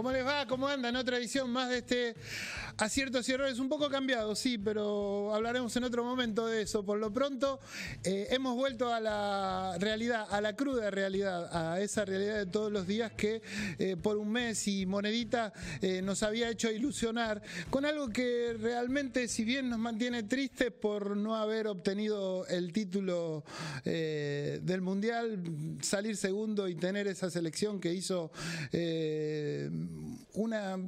¿Cómo les va? ¿Cómo andan? Otra edición más de este Aciertos y Errores. Un poco cambiado, sí, pero hablaremos en otro momento de eso. Por lo pronto, hemos vuelto a la realidad, a la cruda realidad, a esa realidad de todos los días que por un mes y monedita nos había hecho ilusionar con algo que realmente, si bien nos mantiene tristes por no haber obtenido el título del Mundial, salir segundo y tener esa selección que hizo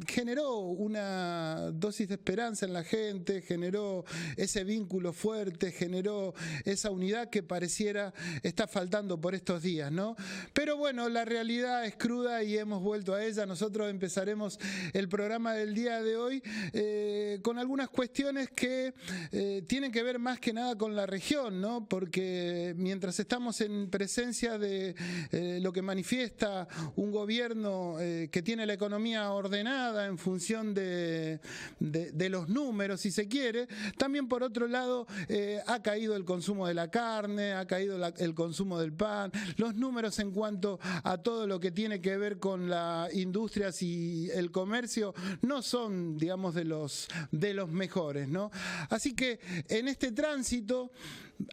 generó una dosis de esperanza en la gente, generó ese vínculo fuerte, generó esa unidad que pareciera estar faltando por estos días, ¿no? Pero bueno, la realidad es cruda y hemos vuelto a ella. Nosotros empezaremos el programa del día de hoy con algunas cuestiones que tienen que ver más que nada con la región, ¿no? Porque mientras estamos en presencia de lo que manifiesta un gobierno que tiene la economía ordenada en función de los números, si se quiere, también por otro lado ha caído el consumo de la carne, ha caído el consumo del pan, los números en cuanto a todo lo que tiene que ver con las industrias y el comercio no son, digamos, de los mejores, ¿no? Así que en este tránsito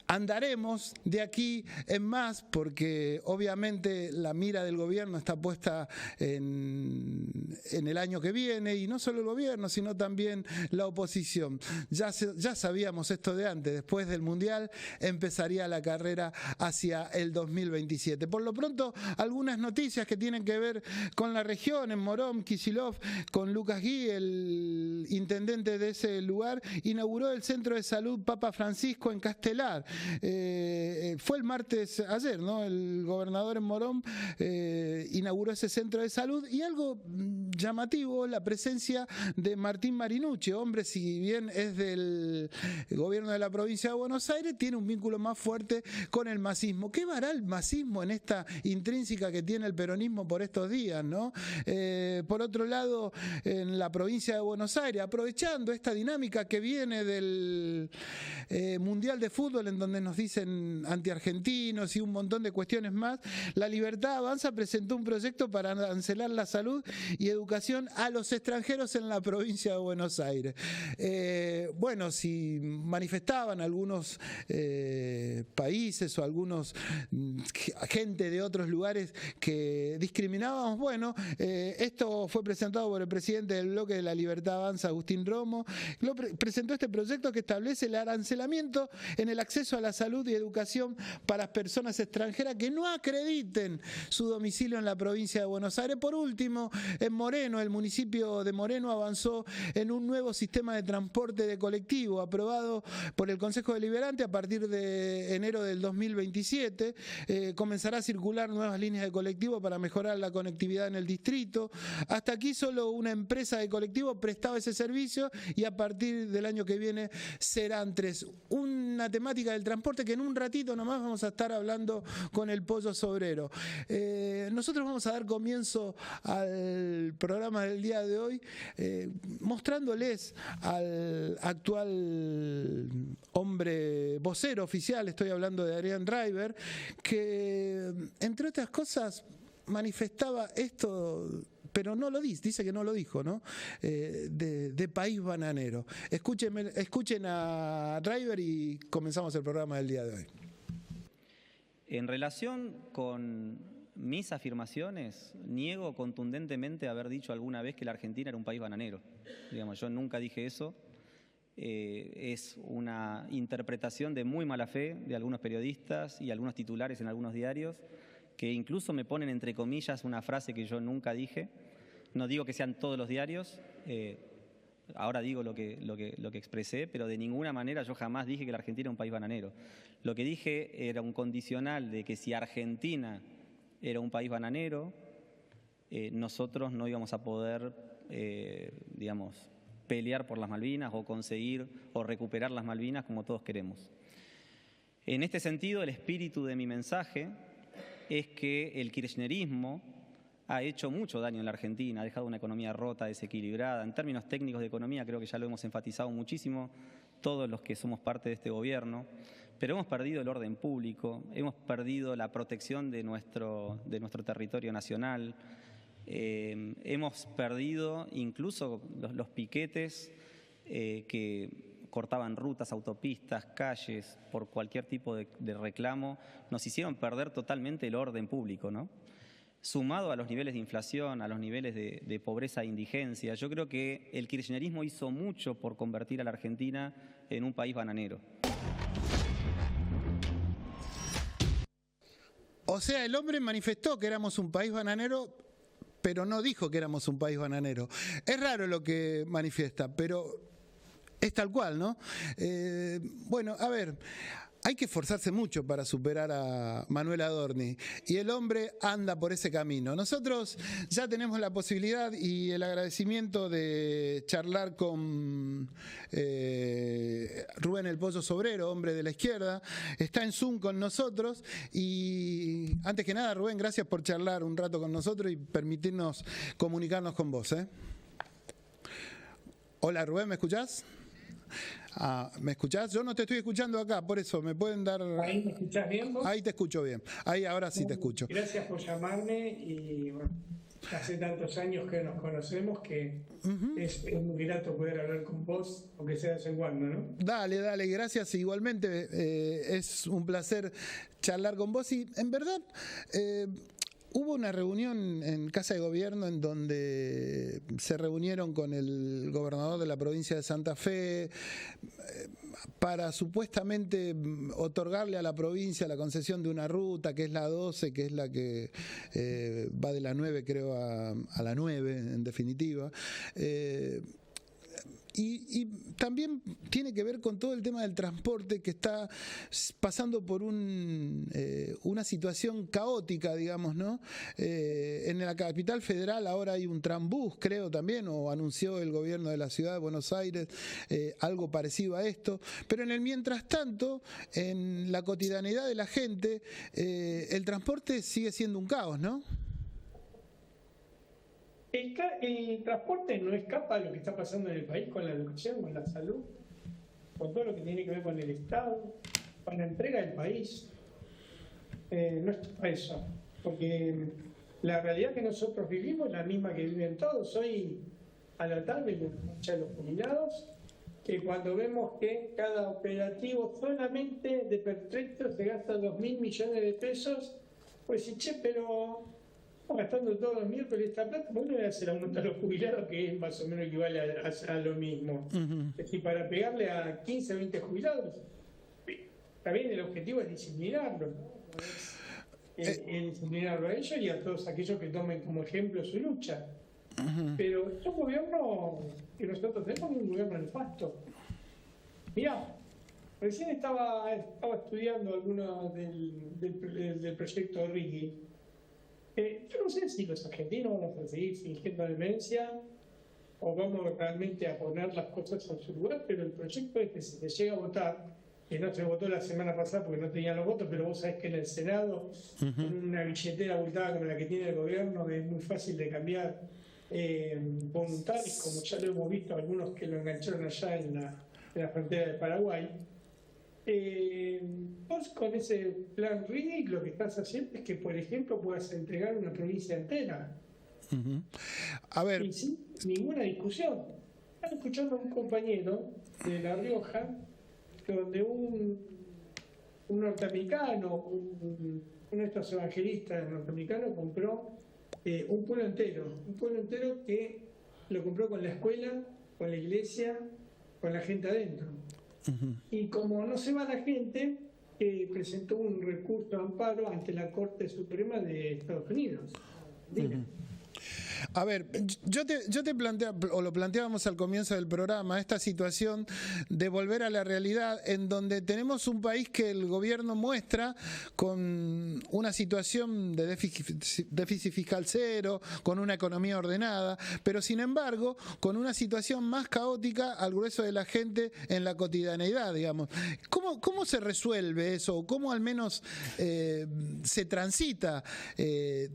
andaremos de aquí en más, porque obviamente la mira del gobierno está puesta en el año que viene, y no solo el gobierno, sino también la oposición. Ya sabíamos esto de antes, después del Mundial empezaría la carrera hacia el 2027. Por lo pronto, algunas noticias que tienen que ver con la región. En Morón, Kicillof, con Lucas Gui, el intendente de ese lugar, inauguró el centro de salud Papa Francisco en Castelar. Fue el martes ayer, ¿no? El gobernador en Morón inauguró ese centro de salud, y algo llamativo, la presencia de Martín Marinucci, hombre, si bien es del gobierno de la provincia de Buenos Aires, tiene un vínculo más fuerte con el masismo. ¿Qué hará el masismo en esta intrínseca que tiene el peronismo por estos días, ¿no? Por otro lado, en la provincia de Buenos Aires, aprovechando esta dinámica que viene del Mundial de Fútbol, en donde nos dicen antiargentinos y un montón de cuestiones más, La Libertad Avanza presentó un proyecto para arancelar la salud y educación a los extranjeros en la provincia de Buenos Aires. Bueno, si manifestaban algunos países o algunos gente de otros lugares que discriminábamos, bueno, esto fue presentado por el presidente del bloque de La Libertad Avanza, Agustín Romo. Presentó este proyecto que establece el arancelamiento en el acceso a la salud y educación para personas extranjeras que no acrediten su domicilio en la provincia de Buenos Aires. Por último, en Moreno, el municipio de Moreno avanzó en un nuevo sistema de transporte de colectivo aprobado por el Consejo Deliberante. A partir de enero del 2027 comenzará a circular nuevas líneas de colectivo para mejorar la conectividad en el distrito. Hasta aquí solo una empresa de colectivo prestaba ese servicio, y a partir del año que viene serán 3. Una temática del transporte que en un ratito nomás vamos a estar hablando con el Pollo Sobrero. Nosotros vamos a dar comienzo al programa del día de hoy mostrándoles al actual hombre vocero oficial, estoy hablando de Adrián Driver, que entre otras cosas manifestaba esto, pero no lo dice que no lo dijo, ¿no? De país bananero. Escuchen a Driver y comenzamos el programa del día de hoy. En relación con mis afirmaciones, niego contundentemente haber dicho alguna vez que la Argentina era un país bananero. Digamos, yo nunca dije eso. Es una interpretación de muy mala fe de algunos periodistas y algunos titulares en algunos diarios, que incluso me ponen entre comillas una frase que yo nunca dije. No digo que sean todos los diarios, ahora digo lo que expresé, pero de ninguna manera yo jamás dije que la Argentina era un país bananero. Lo que dije era un condicional de que si Argentina era un país bananero, nosotros no íbamos a poder, digamos, pelear por las Malvinas o conseguir o recuperar las Malvinas como todos queremos. En este sentido, el espíritu de mi mensaje es que el kirchnerismo ha hecho mucho daño en la Argentina, ha dejado una economía rota, desequilibrada. En términos técnicos de economía creo que ya lo hemos enfatizado muchísimo todos los que somos parte de este gobierno, pero hemos perdido el orden público, hemos perdido la protección de nuestro territorio nacional, Hemos perdido incluso los piquetes que cortaban rutas, autopistas, calles, por cualquier tipo de reclamo, nos hicieron perder totalmente el orden público, ¿no? Sumado a los niveles de inflación, a los niveles de pobreza e indigencia, yo creo que el kirchnerismo hizo mucho por convertir a la Argentina en un país bananero. O sea, el hombre manifestó que éramos un país bananero, pero no dijo que éramos un país bananero. Es raro lo que manifiesta, pero es tal cual, ¿no? Bueno, a ver, hay que esforzarse mucho para superar a Manuel Adorni y el hombre anda por ese camino. Nosotros ya tenemos la posibilidad y el agradecimiento de charlar con Rubén El Pollo Sobrero, hombre de la izquierda. Está en Zoom con nosotros y antes que nada, Rubén, gracias por charlar un rato con nosotros y permitirnos comunicarnos con vos. Hola Rubén, ¿me escuchás? ¿Me escuchás? Yo no te estoy escuchando acá, por eso me pueden dar... ¿Ahí me escuchás bien vos? Ahí te escucho bien, ahí ahora sí te escucho. Gracias por llamarme y bueno, hace tantos años que nos conocemos que es muy grato poder hablar con vos, aunque sea de vez en cuando, ¿no? Dale, gracias igualmente, es un placer charlar con vos y en verdad... Hubo una reunión en Casa de Gobierno en donde se reunieron con el gobernador de la provincia de Santa Fe para supuestamente otorgarle a la provincia la concesión de una ruta que es la 12, que es la que va de la 9 creo a la 9 en definitiva. Y también tiene que ver con todo el tema del transporte que está pasando por una situación caótica, digamos, ¿no? En la capital federal ahora hay un trambús, creo también, o anunció el gobierno de la ciudad de Buenos Aires algo parecido a esto. Pero en el mientras tanto, en la cotidianidad de la gente, el transporte sigue siendo un caos, ¿no? El transporte no escapa a lo que está pasando en el país con la educación, con la salud, con todo lo que tiene que ver con el Estado, con la entrega del país. No escapa eso, porque la realidad que nosotros vivimos es la misma que viven todos. Hoy a la tarde me escuché a los jubilados que cuando vemos que cada operativo solamente de pertrechos se gasta 2.000 millones de pesos, pues sí, che, pero... gastando todos los miércoles esta plata, ¿por qué no le hace el aumento a los jubilados que es más o menos equivale a lo mismo? Es decir, para pegarle a 15 o 20 jubilados, también el objetivo es disciplinarlos, ¿no? Es disciplinarlo a ellos y a todos aquellos que tomen como ejemplo su lucha. Pero es un gobierno que nosotros tenemos, un gobierno nefasto. Mirá, recién estaba estudiando algunos del proyecto Ricky. Yo no sé si los argentinos vamos a seguir fingiendo demencia o vamos realmente a poner las cosas en su lugar, pero el proyecto es que si se llega a votar, que no se votó la semana pasada porque no tenían los votos, pero vos sabés que en el Senado, con una billetera abultada como la que tiene el gobierno, es muy fácil de cambiar voluntarios, como ya lo hemos visto algunos que lo engancharon allá en la frontera del Paraguay. Vos con ese plan RIDIC lo que estás haciendo es que, por ejemplo, puedas entregar una provincia entera. A ver. Y sin ninguna discusión. Están escuchando a un compañero de La Rioja, donde un norteamericano, uno de estos evangelistas norteamericanos compró un pueblo entero que lo compró con la escuela, con la iglesia, con la gente adentro. Y como no se va la gente, presentó un recurso de amparo ante la Corte Suprema de Estados Unidos. A ver, yo te planteaba, o lo planteábamos al comienzo del programa, esta situación de volver a la realidad en donde tenemos un país que el gobierno muestra con una situación de déficit fiscal cero, con una economía ordenada, pero sin embargo con una situación más caótica al grueso de la gente en la cotidianeidad, digamos. ¿Cómo se resuelve eso? ¿Cómo al menos se transita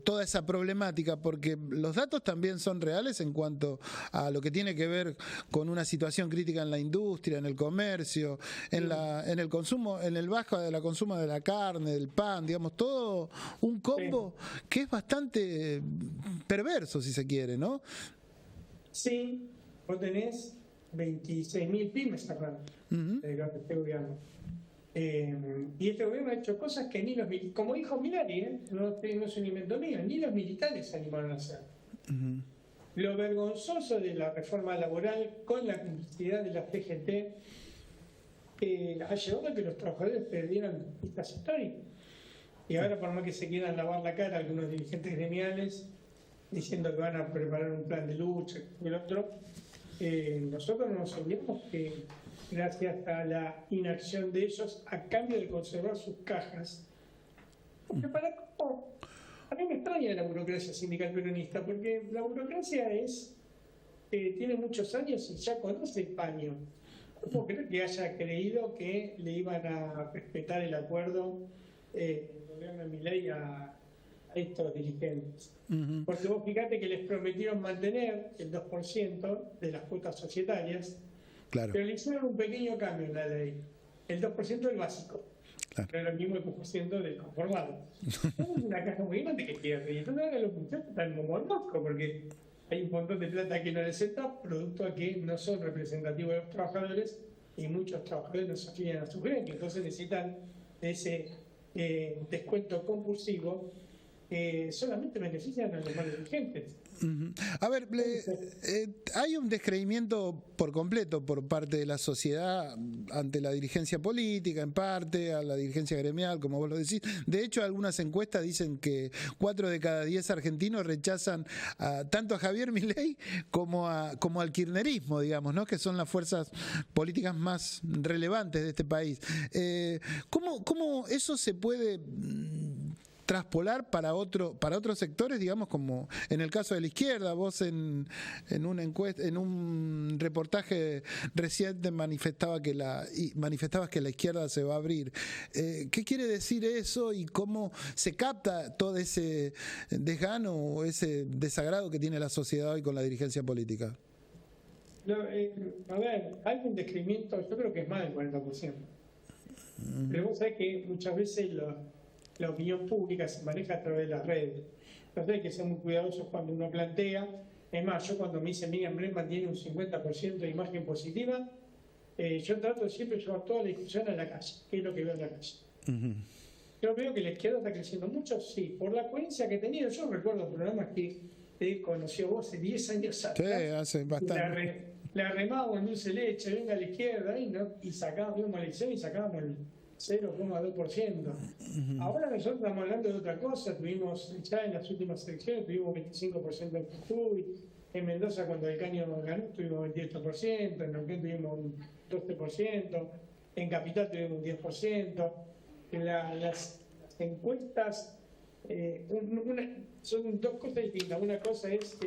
toda esa problemática? Porque los datos datos también son reales en cuanto a lo que tiene que ver con una situación crítica en la industria, en el comercio, en el consumo, en el bajo de la consumo de la carne, del pan, digamos, todo un combo que es bastante perverso, si se quiere, ¿no? Sí, vos tenés 26.000 pymes cerradas durante este gobierno. Y este gobierno ha hecho cosas que ni los militares, como dijo Milei, no es un invento mío, ni los militares se animaron a hacer. Lo vergonzoso de la reforma laboral con la complicidad de la CGT ha llevado a que los trabajadores perdieran vistas históricas. Y ahora, por más que se quieran lavar la cara algunos dirigentes gremiales diciendo que van a preparar un plan de lucha y el otro, nosotros no nos olvidamos que gracias a la inacción de ellos, a cambio de conservar sus cajas, porque a mí me extraña la burocracia sindical peronista, porque la burocracia tiene muchos años y ya conoce el paño. No puedo creer que haya creído que le iban a respetar el acuerdo del gobierno de Milei a estos dirigentes. Porque vos fíjate que les prometieron mantener el 2% de las cuotas societarias, claro, pero le hicieron un pequeño cambio en la ley, el 2% del básico, claro, pero lo mismo el 2% del conformado. Es una caja muy grande que pierde, y entonces ahora los muchachos están como locos, porque hay un montón de plata que no les entra, producto a que no son representativos de los trabajadores, y muchos trabajadores no se afilian a su gremio, entonces necesitan ese descuento compulsivo que solamente benefician a los más dirigentes. A ver, hay un descreimiento por completo por parte de la sociedad ante la dirigencia política, en parte, a la dirigencia gremial, como vos lo decís. De hecho, algunas encuestas dicen que 4 de cada 10 argentinos rechazan tanto a Javier Milei como al kirchnerismo, digamos, ¿no? Que son las fuerzas políticas más relevantes de este país. ¿Cómo eso se puede traspolar para otros sectores, digamos, como en el caso de la izquierda? Vos en una encuesta, en un reportaje reciente manifestabas que la izquierda se va a abrir. ¿Qué quiere decir eso y cómo se capta todo ese desgano o ese desagrado que tiene la sociedad hoy con la dirigencia política? A ver, hay un descreimiento, yo creo que es más del 40%. Pero vos sabés que muchas veces la opinión pública se maneja a través de las redes. Entonces hay que ser muy cuidadosos cuando uno plantea. Es más, yo cuando me dicen Miriam Bregman tiene un 50% de imagen positiva, yo trato de siempre llevar toda la discusión a la calle. ¿Qué es lo que veo en la calle? Yo veo que la izquierda está creciendo mucho, sí, por la coherencia que he tenido. Yo recuerdo programas que te conocí a vos hace 10 años atrás. Sí, hace bastante. La remábamos en dulce leche, venga a la izquierda, y sacábamos la elección y sacábamos el 0,2%. Ahora nosotros estamos hablando de otra cosa. Tuvimos ya en las últimas elecciones, tuvimos 25% en Jujuy, en Mendoza cuando el Caño ganó tuvimos 28%, en Neuquén tuvimos un 12%, en Capital tuvimos un 10%. Las encuestas son dos cosas distintas. Una cosa es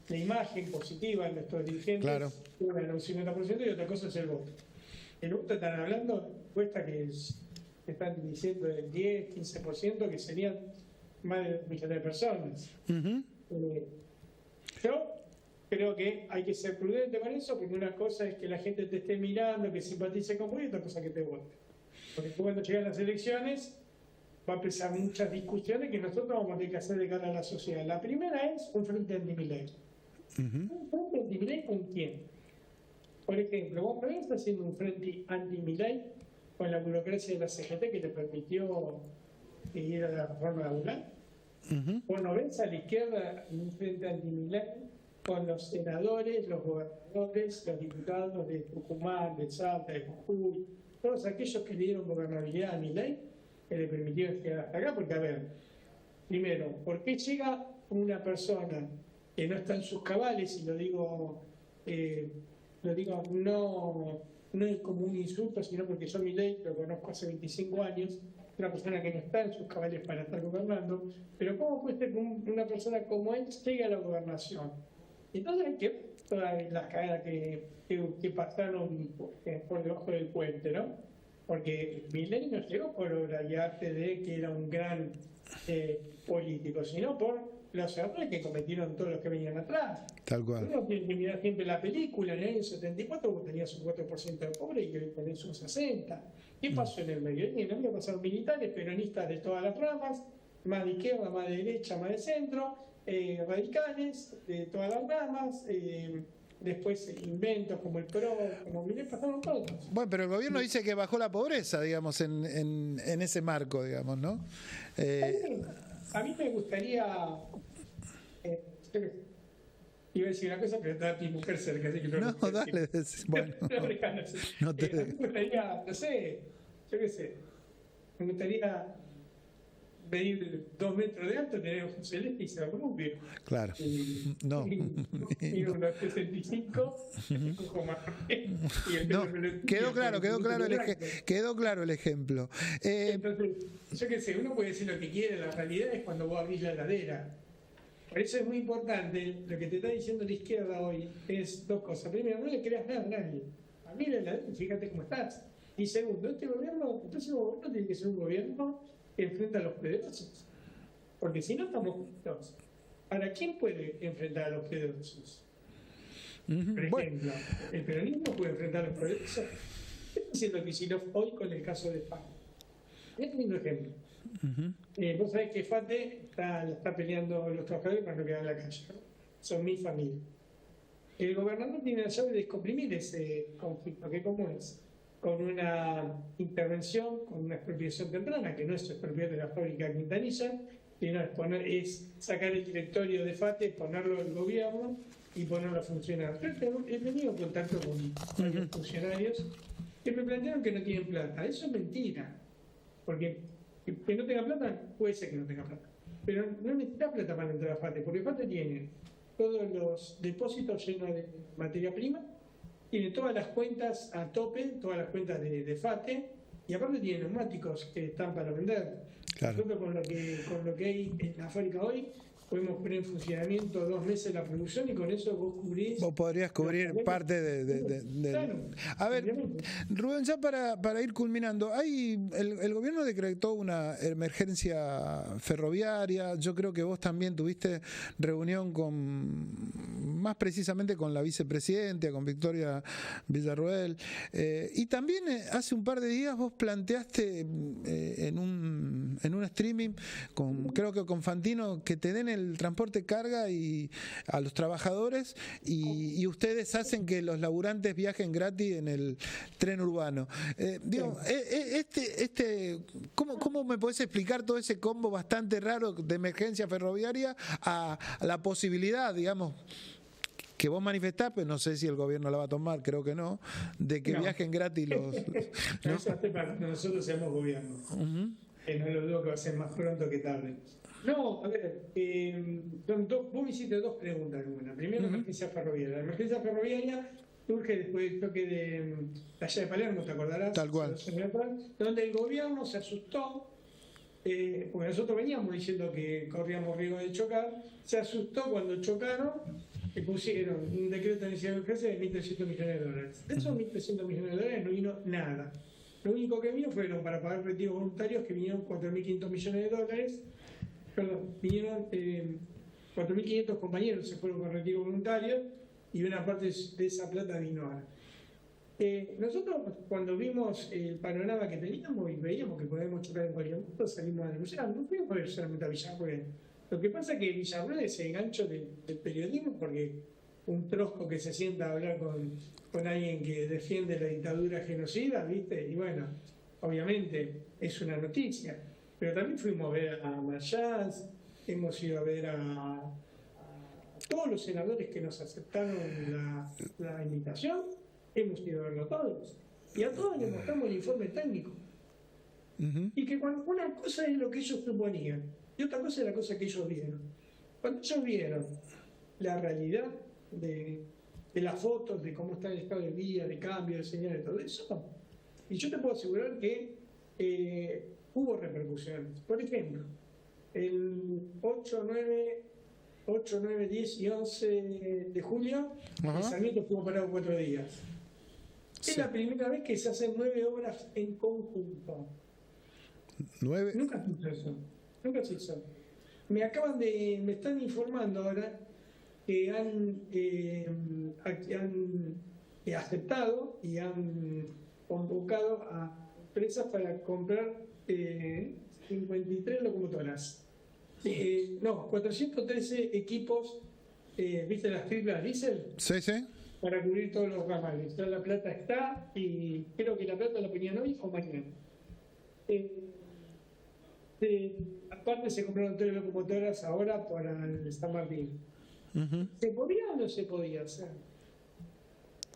la imagen positiva de nuestros dirigentes, claro, una en un 50%, y otra cosa es el voto. El voto están hablando, encuestas que están diciendo del 10, 15%, que serían más de 1 millón de personas. Yo creo que hay que ser prudente con eso, porque una cosa es que la gente te esté mirando, que simpatice con vos, y otra cosa que te vote. Porque cuando llegan las elecciones va a empezar muchas discusiones que nosotros vamos a tener que hacer de cara a la sociedad. La primera es un frente anti-Milei. ¿Un frente anti-Milei con quién? Por ejemplo, vos no estás haciendo un frente anti-Milei con la burocracia de la CGT que te permitió ir a la reforma laboral. Vos no ves a la izquierda en un frente anti-Milei con los senadores, los gobernadores, los diputados de Tucumán, de Salta, de Jujuy, todos aquellos que le dieron gobernabilidad a Milei, que le permitieron llegar hasta acá. Porque, a ver, primero, ¿por qué llega una persona que no está en sus cabales? Y lo digo no como un insulto, sino porque yo Milei lo conozco hace 25 años, una persona que no está en sus cabales para estar gobernando. Pero ¿cómo puede ser que una persona como él llegue a la gobernación? Entonces hay que ver todas las cagadas que pasaron por debajo del puente, ¿no? Porque Milei no llegó por obra y arte de que era un gran político, sino por los errores que cometieron todos los que venían atrás. Tal cual. Uno tiene que mirar siempre la película. En el año 74 vos tenías un 4% de pobre y hoy tenés un 60%. ¿Qué pasó en el medio? En el medio pasaron militares, peronistas de todas las ramas, más de izquierda, más de derecha, más de centro, radicales de todas las ramas, después inventos como el PRO, como Milei, pasaron todos. Bueno, pero el gobierno dice que bajó la pobreza, digamos, en ese marco, digamos, ¿no? A mí me gustaría... iba a decir una cosa, pero está mi mujer cerca, así que no, dale, bueno. No te... me gustaría, no sé, yo qué sé, me gustaría medir 2 metros de alto, tener ojos celeste y ser rubio. Claro. No. Y unos 65, y el no, quedó claro el ejemplo. Entonces, yo qué sé, uno puede decir lo que quiere, la realidad es cuando vos abrís la heladera. Por eso es muy importante, lo que te está diciendo la izquierda hoy es 2 cosas. Primero, no le creas nada a nadie. Abrí la heladera y fíjate cómo estás. Y segundo, el próximo gobierno tiene que ser un gobierno que enfrenta a los poderosos. Porque si no estamos juntos, ¿para quién puede enfrentar a los poderosos? Por ejemplo, el peronismo puede enfrentar a los poderosos. ¿Qué está haciendo Kicillof hoy con el caso de FATE? Es un lindo ejemplo. Vos sabés que FATE la está peleando los trabajadores para no quedar en la calle, ¿no? Son mi familia. El gobernador tiene la llave de descomprimir ese conflicto, que ¿cómo es? Con una intervención, con una expropiación temprana, que no es expropiar de la fábrica Quintanilla, sino es sacar el directorio de FATE, ponerlo al gobierno y ponerlo a funcionar. He tenido contacto con varios funcionarios que me plantearon que no tienen plata. Eso es mentira, porque que no tenga plata, puede ser que no tenga plata, pero no necesita plata para entrar a FATE, porque FATE tiene todos los depósitos llenos de materia prima, tiene todas las cuentas a tope, todas las cuentas de FATE, y aparte tiene neumáticos que están para vender. Claro. Nosotros con lo que hay en la fábrica hoy, podemos poner en funcionamiento 2 meses la producción y con eso vos cubrís... Vos podrías cubrir parte de... Claro, a ver, Rubén, ya para ir culminando, el gobierno decretó una emergencia ferroviaria. Yo creo que vos también tuviste reunión más precisamente con la vicepresidenta, con Victoria Villarroel, y también hace un par de días vos planteaste en un streaming, creo que con Fantino, que te den el transporte carga y a los trabajadores y ustedes hacen que los laburantes viajen gratis en el tren urbano. ¿Cómo me podés explicar todo ese combo bastante raro de emergencia ferroviaria a la posibilidad, digamos, que vos manifestás, pero no sé si el gobierno la va a tomar, creo que no, de que viajen gratis los... ¿no? Eso hace para que nosotros seamos gobierno. No lo dudo que va a ser más pronto que tarde. No, a ver, vos me hiciste 2 preguntas. Una. Primero, la emergencia ferroviaria. La emergencia ferroviaria surge después del toque de la Llave de Palermo, ¿te acordarás? Tal cual. Donde el gobierno se asustó, porque nosotros veníamos diciendo que corríamos riesgo de chocar, se asustó cuando chocaron, que pusieron un decreto de necesidad de emergencia de $1.300 millones. De esos $1.300 millones no vino nada. Lo único que vino fueron para pagar retiros voluntarios, que vinieron $4.500 millones. Perdón, vinieron 4.500 compañeros, se fueron con retiro voluntario y una parte de esa plata vino ahora. Nosotros, cuando vimos el panorama que teníamos y veíamos que podíamos chocar en cualquier momento, salimos a denunciar. No fuimos a ver solamente a Villarroel. Lo que pasa es que Villarroel es el gancho del periodismo, porque un trosco que se sienta a hablar con alguien que defiende la dictadura genocida, ¿viste? Y bueno, obviamente es una noticia. Pero también fuimos a ver a Mayans, hemos ido a ver a todos los senadores que nos aceptaron la invitación, hemos ido a verlo a todos. Y a todos les mostramos el informe técnico. Y que una cosa es lo que ellos suponían, y otra cosa es la cosa que ellos vieron. Cuando ellos vieron la realidad de las fotos, de cómo está el estado de vía, de cambio, de señal, de todo eso, y yo te puedo asegurar que hubo repercusiones. Por ejemplo, el 8, 9, 10 y 11 de julio, el Sarmiento estuvo parado 4 días. Sí. Es la primera vez que se hacen 9 obras en conjunto. 9. Nunca se hizo eso. me están informando ahora que han aceptado y han convocado a empresas para comprar 53 locomotoras. 413 equipos, ¿viste las triplas diésel? Sí, sí. Para cubrir todos los ramales. Ya la plata está, y creo que la plata la ponían hoy o mañana. Aparte se compraron 3 locomotoras ahora para el San Martín. Uh-huh. ¿Se podía o no se podía hacer?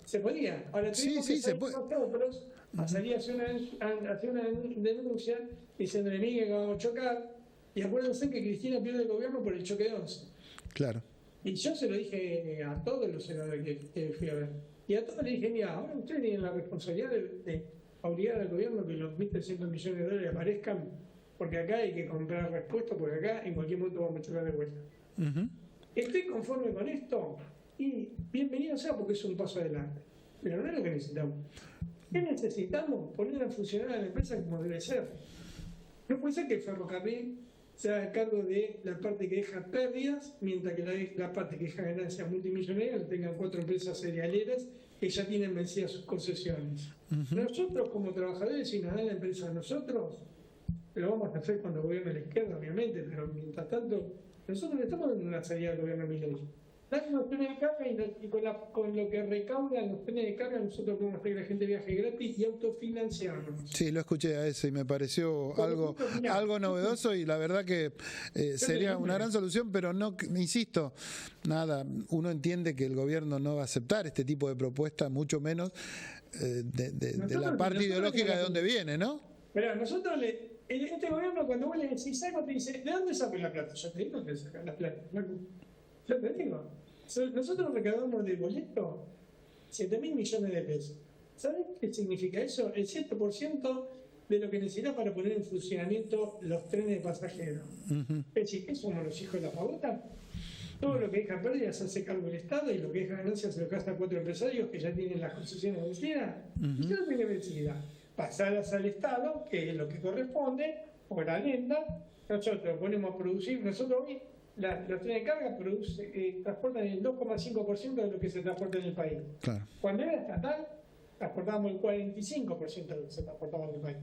Se podía. Ahora tuvimos Sí, que se puede. nosotros a salir a hacer una denuncia diciendo que vamos a chocar. Y acuérdense que Cristina pierde el gobierno por el choque de 11. Claro. Y yo se lo dije a todos los senadores que fui a ver. Y a todos les dije, mira, ahora ustedes tienen la responsabilidad de obligar al gobierno que los 1.300 millones de dólares aparezcan, porque acá hay que comprar repuestos, porque acá en cualquier momento vamos a chocar de vuelta. Uh-huh. Estoy conforme con esto y bienvenido sea porque es un paso adelante. Pero no es lo que necesitamos. ¿Qué necesitamos? Poner a funcionar a la empresa como debe ser. No puede ser que el ferrocarril se haga cargo de la parte que deja pérdidas, mientras que la parte que deja ganancias multimillonarias la tengan 4 empresas cerealeras que ya tienen vencidas sus concesiones. Uh-huh. Nosotros como trabajadores, si nos dan la empresa a nosotros, lo vamos a hacer cuando gobierne la izquierda, obviamente, pero mientras tanto, nosotros le estamos dando una salida al gobierno Milei. Dan los trenes de carga y con lo que recaudan los trenes de carga nosotros podemos hacer que la gente viaje gratis y autofinanciarnos. Sí, lo escuché a ese y me pareció algo novedoso, y la verdad que sería una gran solución, pero no, insisto, nada, uno entiende que el gobierno no va a aceptar este tipo de propuestas, mucho menos de la parte ideológica de donde viene, ¿no? Pero nosotros este gobierno, cuando vos le decís algo, te dice, ¿de dónde saco la plata? Yo te digo que sacan la plata. Yo te digo. Nosotros recaudamos de boleto 7.000 millones de pesos. ¿Sabés qué significa eso? El 7% de lo que necesitas para poner en funcionamiento los trenes de pasajeros. Uh-huh. Es decir, ¿qué somos los hijos de la pavota? Todo lo que deja pérdidas se hace cargo el Estado, y lo que deja ganancias se lo gasta 4 empresarios que ya tienen las concesiones vencidas. Uh-huh. Y ya tiene vencida. Pasadas al Estado, que es lo que corresponde, por la lenta, nosotros ponemos a producir, nosotros hoy los trenes de carga transportan el 2,5% de lo que se transporta en el país. Claro. Cuando era estatal, transportábamos el 45% de lo que se transportaba en el país.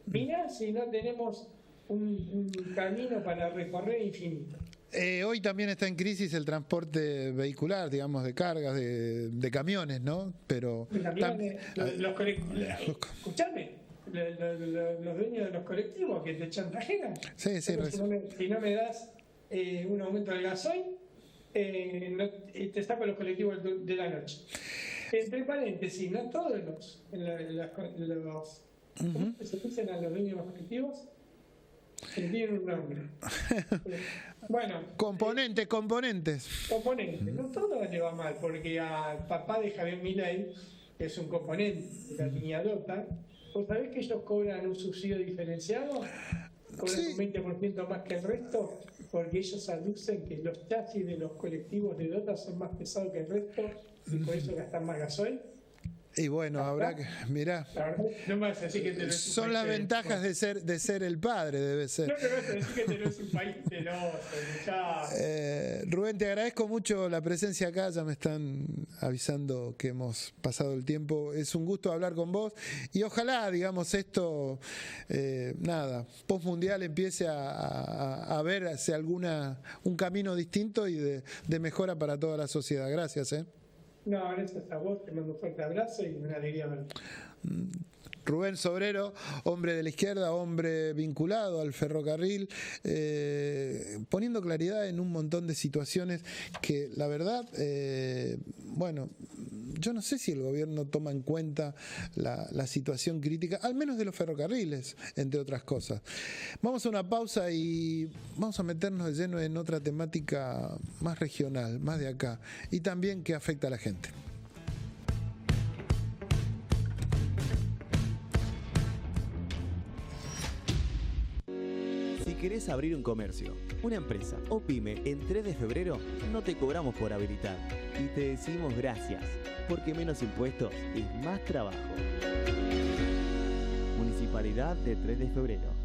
Mirá si no tenemos un camino para recorrer infinito. Hoy también está en crisis el transporte vehicular, digamos, de cargas, de camiones, ¿no? Pero escuchame, los dueños de los colectivos que te chantajean. Sí. Si no me das un aumento del gasoil, te saco los colectivos de la noche. Entre paréntesis, no todos los ¿cómo se dicen a los dueños de los colectivos? Que tienen un nombre. Bueno, componentes. No todo le va mal, porque al papá de Javier Milei, que es un componente de la línea DOTA, ¿vos sabés que ellos cobran un subsidio diferenciado? Cobran un 20% más que el resto, porque ellos aducen que los chasis de los colectivos de DOTA son más pesados que el resto y por eso gastan más gasoil. Y bueno, habrá que, mirá, no me vas a decir que te lo son las ventajas de ser el padre, debe ser. No me vas a decir que te lo es un país celoso, Rubén, te agradezco mucho la presencia acá, ya me están avisando que hemos pasado el tiempo. Es un gusto hablar con vos y ojalá, digamos, esto, postmundial empiece a ver hacia un camino distinto y de mejora para toda la sociedad. Gracias. No, gracias a vos, te mando un fuerte abrazo y una alegría verte. Rubén Sobrero, hombre de la izquierda, hombre vinculado al ferrocarril, poniendo claridad en un montón de situaciones que la verdad, yo no sé si el gobierno toma en cuenta la situación crítica, al menos de los ferrocarriles, entre otras cosas. Vamos a una pausa y vamos a meternos de lleno en otra temática más regional, más de acá, y también que afecta a la gente. Si querés abrir un comercio, una empresa o pyme en 3 de febrero, no te cobramos por habilitar y te decimos gracias, porque menos impuestos es más trabajo. Municipalidad de 3 de febrero.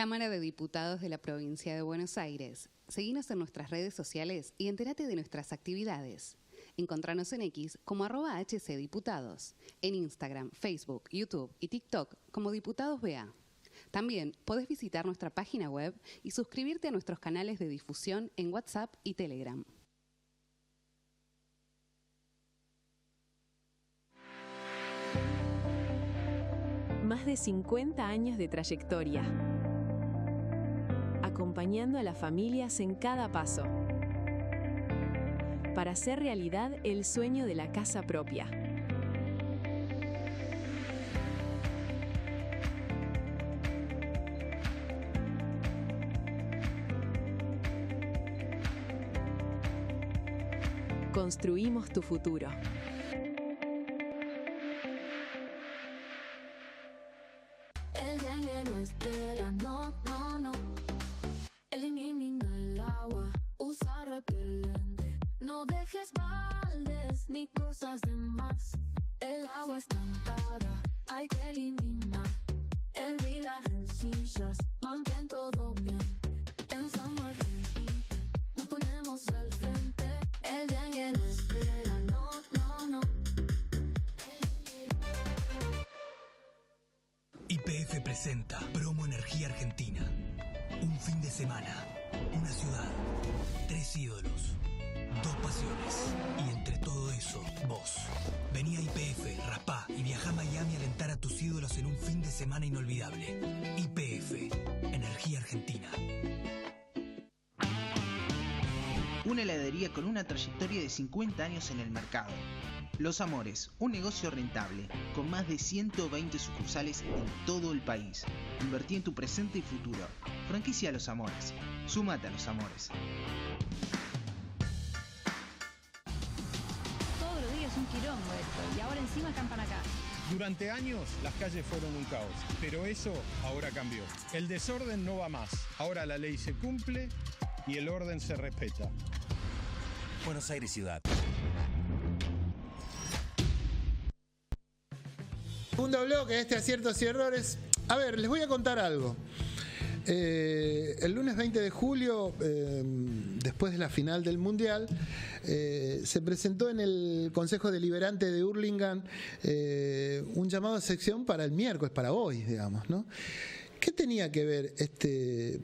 Cámara de Diputados de la Provincia de Buenos Aires. Seguinos en nuestras redes sociales y entérate de nuestras actividades. Encontranos en X como @HCDiputados, en Instagram, Facebook, YouTube y TikTok como Diputados BA. También podés visitar nuestra página web y suscribirte a nuestros canales de difusión en WhatsApp y Telegram. Más de 50 años de trayectoria, acompañando a las familias en cada paso, para hacer realidad el sueño de la casa propia. Construimos tu futuro. El dengue no espera, no. Elimina el agua, usa repelente. No dejes baldes ni cosas de más. El agua estancada, hay que eliminar. Hervir rencillas, mantén todo bien. En San Martín nos ponemos al frente. El dengue no espera, no. YPF presenta Promo Energía Argentina. Un fin de semana, una ciudad, 3 ídolos, 2 pasiones y entre todo eso, vos. Vení a YPF, raspá y viajá a Miami a alentar a tus ídolos en un fin de semana inolvidable. YPF, Energía Argentina. Una heladería con una trayectoria de 50 años en el mercado. Los Amores, un negocio rentable, con más de 120 sucursales en todo el país. Invertí en tu presente y futuro. Franquicia Los Amores. Súmate a Los Amores. Todos los días un quilombo esto, y ahora encima acampan acá. Durante años las calles fueron un caos, pero eso ahora cambió. El desorden no va más. Ahora la ley se cumple y el orden se respeta. Buenos Aires Ciudad. Segundo bloque, aciertos y errores. A ver, les voy a contar algo. El lunes 20 de julio, después de la final del Mundial, se presentó en el Consejo Deliberante de Hurlingham un llamado a sección para el miércoles, para hoy, digamos, ¿no? ¿Qué tenía que ver este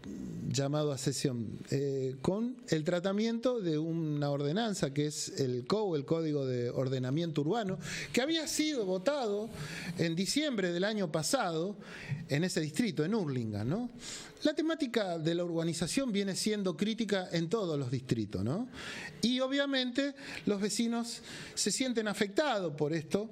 llamado a sesión? Con el tratamiento de una ordenanza que es el COU, el Código de Ordenamiento Urbano, que había sido votado en diciembre del año pasado en ese distrito, en Hurlingham, ¿no? La temática de la urbanización viene siendo crítica en todos los distritos, ¿no? Y obviamente los vecinos se sienten afectados por esto.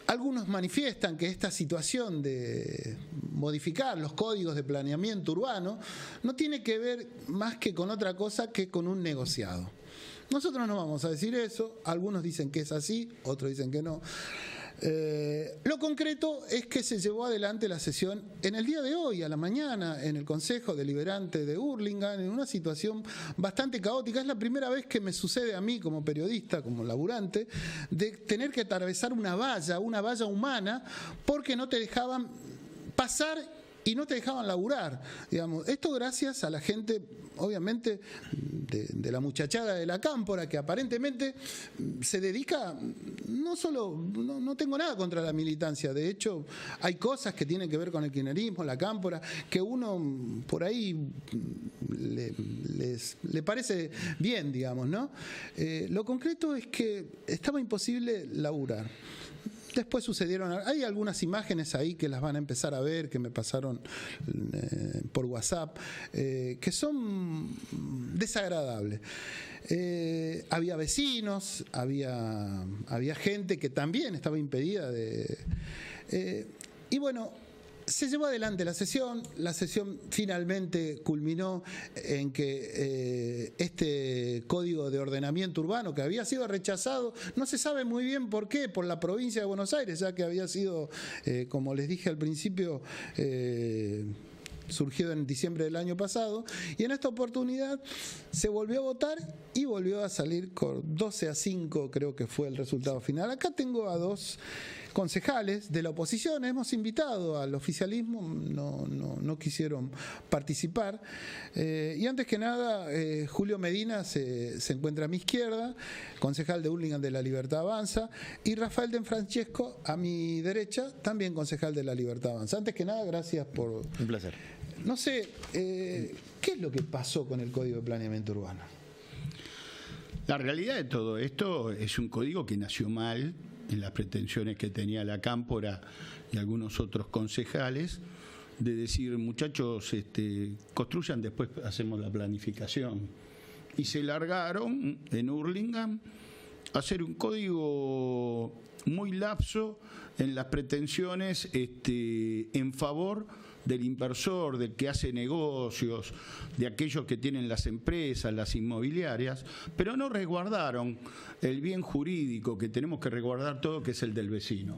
Algunos manifiestan que esta situación de modificar los códigos de planeamiento urbano no tiene que ver más que con otra cosa que con un negociado. Nosotros no vamos a decir eso, algunos dicen que es así, otros dicen que no. Lo concreto es que se llevó adelante la sesión en el día de hoy, a la mañana, en el Consejo Deliberante de Hurlingham, en una situación bastante caótica. Es la primera vez que me sucede a mí como periodista, como laburante, de tener que atravesar una valla humana, porque no te dejaban pasar y no te dejaban laburar, digamos. Esto gracias a la gente, obviamente, de la muchachada de la Cámpora, que aparentemente se dedica, no tengo nada contra la militancia, de hecho hay cosas que tienen que ver con el kirchnerismo, la Cámpora, que uno por ahí le parece bien, digamos, ¿no? Lo concreto es que estaba imposible laburar. Después sucedieron, hay algunas imágenes ahí que las van a empezar a ver, que me pasaron por WhatsApp, que son desagradables. Había vecinos, había gente que también estaba impedida de... y bueno, se llevó adelante la sesión finalmente culminó en que este código de ordenamiento urbano, que había sido rechazado, no se sabe muy bien por qué, por la provincia de Buenos Aires, ya que había sido, como les dije al principio, surgido en diciembre del año pasado, y en esta oportunidad se volvió a votar y volvió a salir con 12-5, creo que fue el resultado final. Acá tengo a dos concejales de la oposición. Hemos invitado al oficialismo, no quisieron participar. Y antes que nada, Julio Medina se encuentra a mi izquierda, concejal de Hurlingham de La Libertad Avanza, y Rafael De Francesco a mi derecha, también concejal de La Libertad Avanza. Antes que nada, gracias por... Un placer. No sé, ¿qué es lo que pasó con el Código de Planeamiento Urbano? La realidad de todo esto es un código que nació mal en las pretensiones que tenía la Cámpora y algunos otros concejales, de decir, muchachos, construyan, después hacemos la planificación. Y se largaron en Hurlingham a hacer un código muy lapso en las pretensiones en favor del inversor, del que hace negocios, de aquellos que tienen las empresas, las inmobiliarias, pero no resguardaron el bien jurídico que tenemos que resguardar todo, que es el del vecino.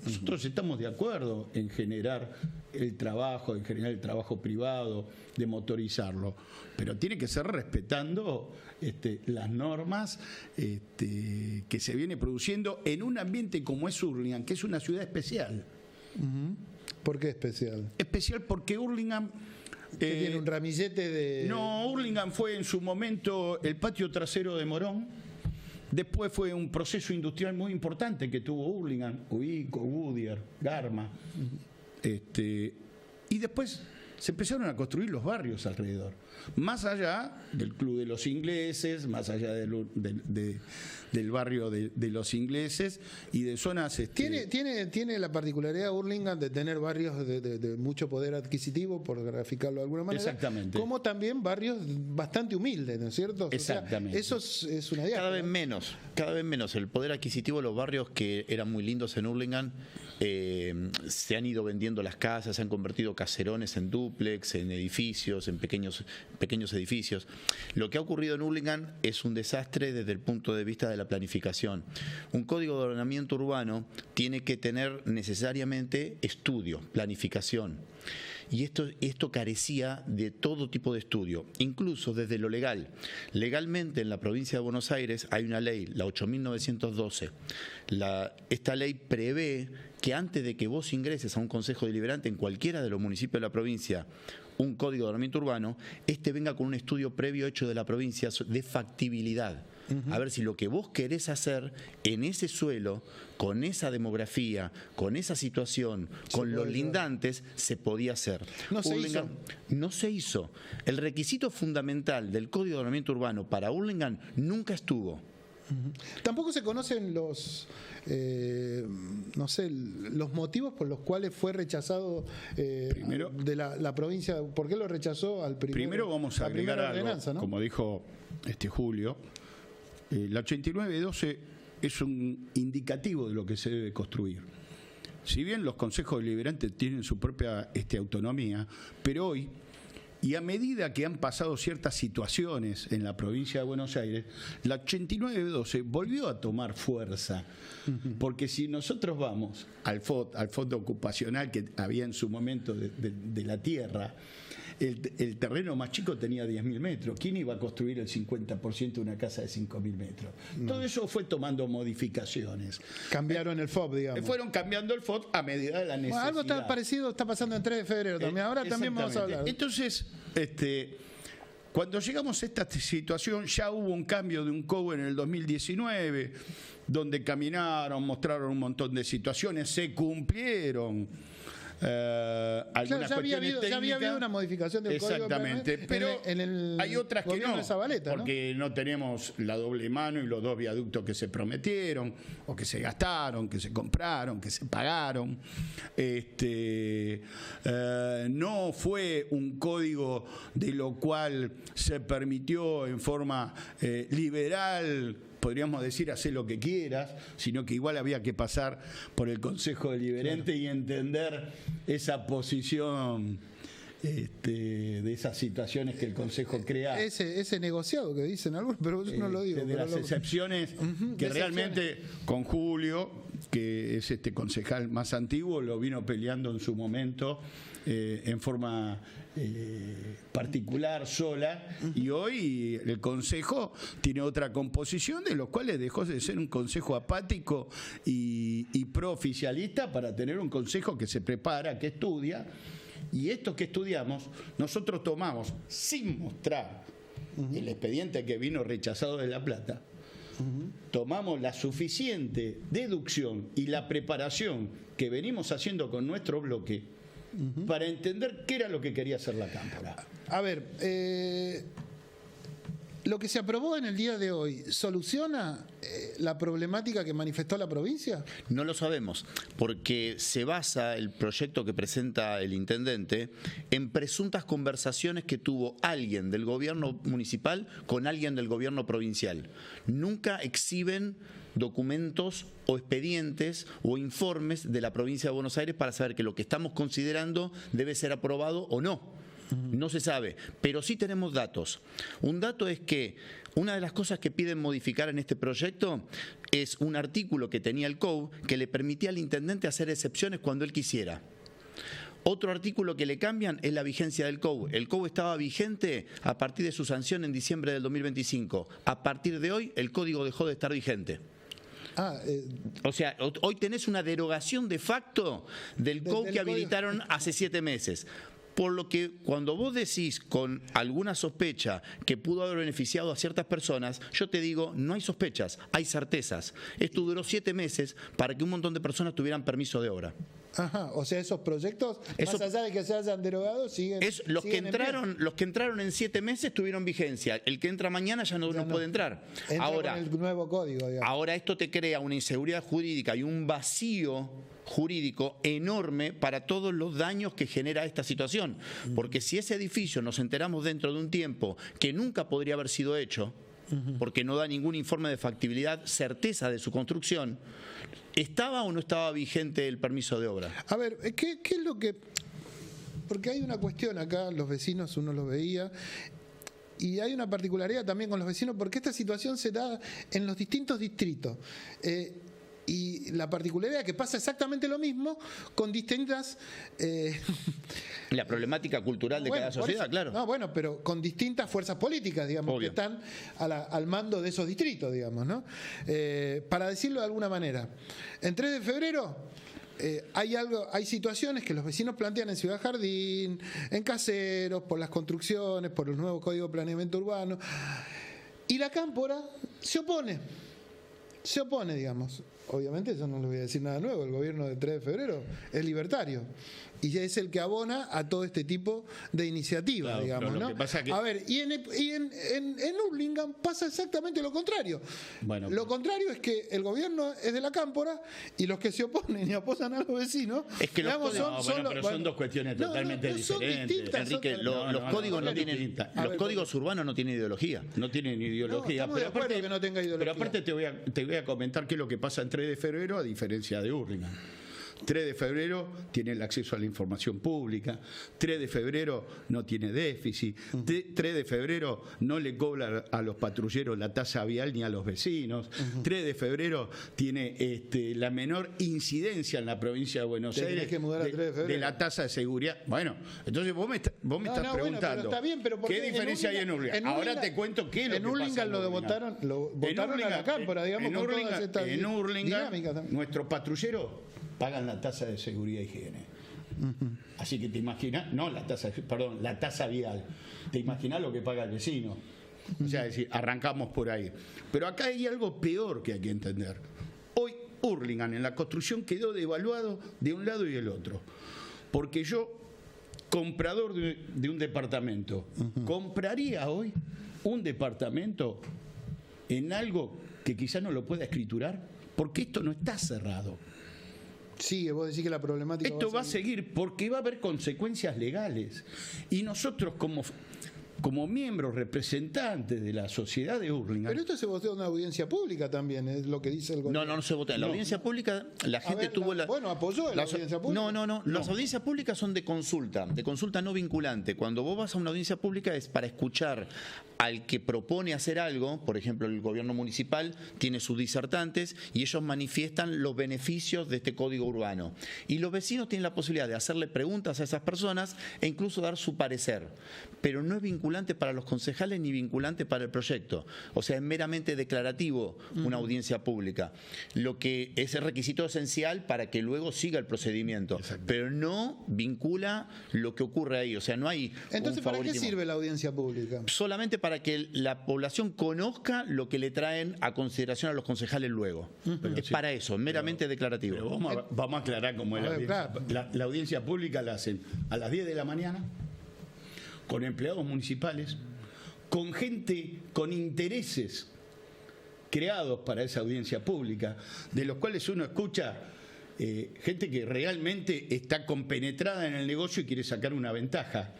Nosotros estamos de acuerdo en generar el trabajo, en generar el trabajo privado, de motorizarlo, pero tiene que ser respetando las normas que se viene produciendo en un ambiente como es Hurlingham, que es una ciudad especial. ¿Por qué especial? Especial porque Hurlingham... ¿Tiene un ramillete de...? No, Hurlingham fue en su momento el patio trasero de Morón. Después fue un proceso industrial muy importante que tuvo Hurlingham, Ubico, Goodyear, Garma. Y después se empezaron a construir los barrios alrededor. Más allá del Club de los Ingleses, más allá del barrio de los ingleses y de zonas... Tiene la particularidad Hurlingham de tener barrios de mucho poder adquisitivo, por graficarlo de alguna manera. Exactamente. Como también barrios bastante humildes, ¿no es cierto? Exactamente. O sea, eso es una diáspora. Cada vez menos. El poder adquisitivo, los barrios que eran muy lindos en Hurlingham, se han ido vendiendo las casas, se han convertido caserones en dúplex, en edificios, en pequeños edificios. Lo que ha ocurrido en Hurlingham es un desastre desde el punto de vista de la planificación. Un código de ordenamiento urbano tiene que tener necesariamente estudio, planificación. Y esto carecía de todo tipo de estudio, incluso desde lo legal. Legalmente en la provincia de Buenos Aires hay una ley, la 8.912. Esta ley prevé que antes de que vos ingreses a un consejo deliberante en cualquiera de los municipios de la provincia, un código de ordenamiento urbano, venga con un estudio previo hecho de la provincia de factibilidad. A ver si lo que vos querés hacer en ese suelo, con esa demografía, con esa situación, con los lindantes, se podía hacer. No se hizo. El requisito fundamental del Código de Ordenamiento Urbano para Hurlingham nunca estuvo. Tampoco se conocen los motivos por los cuales fue rechazado de la provincia. ¿Por qué lo rechazó al primero? Primero vamos a agregar algo, ¿no? Como dijo Julio, la 8912 es un indicativo de lo que se debe construir. Si bien los consejos deliberantes tienen su propia autonomía, pero hoy, y a medida que han pasado ciertas situaciones en la provincia de Buenos Aires, la 8912 volvió a tomar fuerza. Porque si nosotros vamos al fondo ocupacional que había en su momento de la tierra, el terreno más chico tenía 10.000 metros. ¿Quién iba a construir el 50% de una casa de 5.000 metros? No. Todo eso fue tomando modificaciones. Cambiaron el FOB, digamos. Fueron cambiando el FOB a medida de la necesidad. Algo parecido está pasando en 3 de febrero también. Ahora también vamos a hablar. Entonces, cuando llegamos a esta situación, ya hubo un cambio de un COU en el 2019, donde mostraron un montón de situaciones, se cumplieron. Ya había habido una modificación del Código. Exactamente, pero hay otras que no, Zabaleta, porque no tenemos la doble mano y los 2 viaductos que se prometieron, o que se gastaron, que se compraron, que se pagaron. No fue un código de lo cual se permitió en forma liberal, podríamos decir, hacer lo que quieras, sino que igual había que pasar por el Consejo Deliberante y entender esa posición de esas situaciones que el Consejo crea. Ese negociado que dicen algunos, pero yo no lo digo. De las excepciones que realmente con Julio, que es concejal más antiguo, lo vino peleando en su momento en forma particular, sola, y hoy el Consejo tiene otra composición, de los cuales dejó de ser un Consejo apático y pro-oficialista para tener un Consejo que se prepara, que estudia, y esto que estudiamos, nosotros tomamos, sin mostrar el expediente que vino rechazado de La Plata, tomamos la suficiente deducción y la preparación que venimos haciendo con nuestro bloque para entender qué era lo que quería hacer la Cámpora. A ver, lo que se aprobó en el día de hoy, ¿soluciona la problemática que manifestó la provincia? No lo sabemos, porque se basa el proyecto que presenta el intendente en presuntas conversaciones que tuvo alguien del gobierno municipal con alguien del gobierno provincial. Nunca exhiben documentos o expedientes o informes de la provincia de Buenos Aires para saber que lo que estamos considerando debe ser aprobado o no. No se sabe, pero sí tenemos datos. Un dato es que una de las cosas que piden modificar en este proyecto es un artículo que tenía el COU que le permitía al intendente hacer excepciones cuando él quisiera. Otro artículo que le cambian es la vigencia del COU. El COU estaba vigente a partir de su sanción en diciembre del 2025. A partir de hoy, el código dejó de estar vigente. O sea, hoy tenés una derogación de facto del COU que habilitaron hace 7 meses. Por lo que cuando vos decís con alguna sospecha que pudo haber beneficiado a ciertas personas, yo te digo, no hay sospechas, hay certezas. Esto duró 7 meses para que un montón de personas tuvieran permiso de obra. Ajá, o sea, esos proyectos, más allá de que se hayan derogado, siguen. Los que entraron en 7 meses tuvieron vigencia. El que entra mañana ya no puede entrar. Ahora, con el nuevo código, digamos. Ahora esto te crea una inseguridad jurídica y un vacío jurídico enorme para todos los daños que genera esta situación. Porque si ese edificio nos enteramos dentro de un tiempo que nunca podría haber sido hecho, porque no da ningún informe de factibilidad, certeza de su construcción, ¿estaba o no estaba vigente el permiso de obra? A ver, ¿qué es lo que...? Porque hay una cuestión acá, los vecinos, uno los veía, y hay una particularidad también con los vecinos, porque esta situación se da en los distintos distritos. Y la particularidad es que pasa exactamente lo mismo con distintas... la problemática cultural de cada sociedad, claro. No, bueno, pero con distintas fuerzas políticas, digamos, que están al mando de esos distritos, digamos, ¿no? Para decirlo de alguna manera, en 3 de febrero hay situaciones que los vecinos plantean en Ciudad Jardín, en Caseros, por las construcciones, por el nuevo Código de Planeamiento Urbano, y la Cámpora se opone, digamos. Obviamente yo no les voy a decir nada nuevo, el gobierno de 3 de febrero es libertario y es el que abona a todo este tipo de iniciativas, claro, digamos, ¿no? A ver, y en Hurlingham pasa exactamente lo contrario. Bueno, lo contrario es que el gobierno es de la Cámpora y los que se oponen y apoyan a los vecinos, es que digamos, son dos cuestiones totalmente diferentes. Enrique, los códigos no tienen, los códigos urbanos no tienen ideología. No tienen ideología, pero aparte que no tenga ideología. Pero aparte te voy a comentar qué es lo que pasa en 3 de febrero a diferencia de Hurlingham. 3 de febrero tiene el acceso a la información pública, 3 de febrero no tiene déficit, 3 de febrero no le cobra a los patrulleros la tasa vial ni a los vecinos, 3 de febrero tiene la menor incidencia en la provincia de Buenos Aires que mudar a 3 de, febrero. De la tasa de seguridad. Bueno, entonces vos me estás preguntando, bueno, pero está bien, pero ¿qué diferencia hay en Hurlingham? Ahora te cuento qué es lo que pasa en Hurlingham. Lo votaron a la Cámpora, digamos, en Hurlingham, nuestros patrulleros pagan la tasa de seguridad e higiene. Así que te imaginas, la tasa vial. Te imaginas lo que paga el vecino. O sea, es decir, arrancamos por ahí. Pero acá hay algo peor que hay que entender. Hoy Hurlingham en la construcción quedó devaluado de un lado y del otro. Porque yo, comprador de un departamento, compraría hoy un departamento en algo que quizás no lo pueda escriturar, porque esto no está cerrado. Sigue, vos decís que la problemática... Esto va a seguir porque va a haber consecuencias legales. Y nosotros como... como miembros representantes de la sociedad de Hurlingham. Pero esto se votó en una audiencia pública también, es lo que dice el gobierno. No se votó. En la audiencia pública la gente tuvo la... Bueno, apoyó en la audiencia pública. No. Las audiencias públicas son de consulta no vinculante. Cuando vos vas a una audiencia pública es para escuchar al que propone hacer algo. Por ejemplo, el gobierno municipal tiene sus disertantes y ellos manifiestan los beneficios de este código urbano. Y los vecinos tienen la posibilidad de hacerle preguntas a esas personas e incluso dar su parecer. Pero no es vinculante para los concejales ni vinculante para el proyecto. O sea, es meramente declarativo una audiencia pública. Lo que es el requisito esencial para que luego siga el procedimiento. Pero no vincula lo que ocurre ahí. O sea, no hay Entonces, ¿para qué sirve la audiencia pública? Solamente para que la población conozca lo que le traen a consideración a los concejales luego. Es para eso, meramente declarativo. Pero vamos a aclarar cómo es la audiencia. La audiencia pública la hacen a las 10 de la mañana, con empleados municipales, con gente con intereses creados para esa audiencia pública, de los cuales uno escucha gente que realmente está compenetrada en el negocio y quiere sacar una ventaja.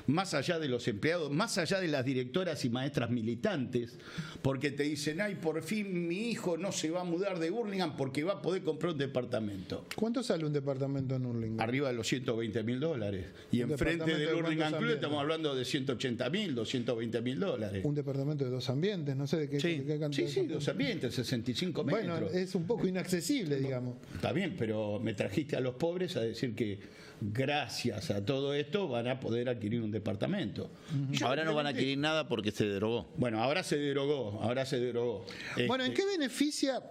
Más allá de los empleados, más allá de las directoras y maestras militantes, porque te dicen, ay, por fin mi hijo no se va a mudar de Hurlingham porque va a poder comprar un departamento. ¿Cuánto sale un departamento en Hurlingham? Arriba de los $120.000. Y enfrente del Hurlingham Club estamos hablando de $180.000, $220.000. Un departamento de 2 ambientes, no sé de qué cantidad. Sí, 2 ambientes, 65 metros. Bueno, es un poco inaccesible, digamos. Está bien, pero me trajiste a los pobres a decir que gracias a todo esto van a poder adquirir un departamento. Ahora no van a adquirir nada porque se derogó. Bueno, ahora se derogó. Bueno, ¿en qué beneficia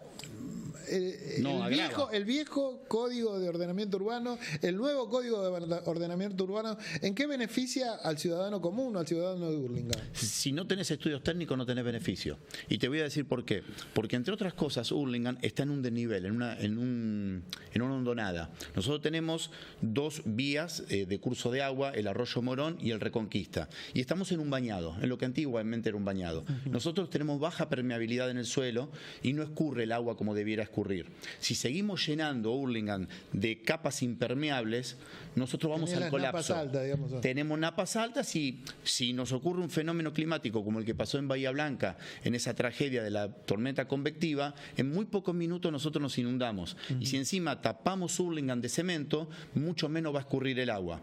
el viejo Código de Ordenamiento Urbano, el nuevo Código de Ordenamiento Urbano? ¿En qué beneficia al ciudadano común o al ciudadano de Hurlingham? Si no tenés estudios técnicos no tenés beneficio. Y te voy a decir por qué. Porque entre otras cosas Hurlingham está en un desnivel, en una hondonada. Nosotros tenemos 2 vías de curso de agua, el Arroyo Morón y el Reconquista. Y estamos en un bañado, en lo que antiguamente era un bañado. Nosotros tenemos baja permeabilidad en el suelo y no escurre el agua como debiera escurrir. Si seguimos llenando Hurlingham de capas impermeables, nosotros vamos al colapso. Tenemos napas altas y si nos ocurre un fenómeno climático como el que pasó en Bahía Blanca, en esa tragedia de la tormenta convectiva, en muy pocos minutos nosotros nos inundamos. Y si encima tapamos Hurlingham de cemento, mucho menos va a escurrir el agua.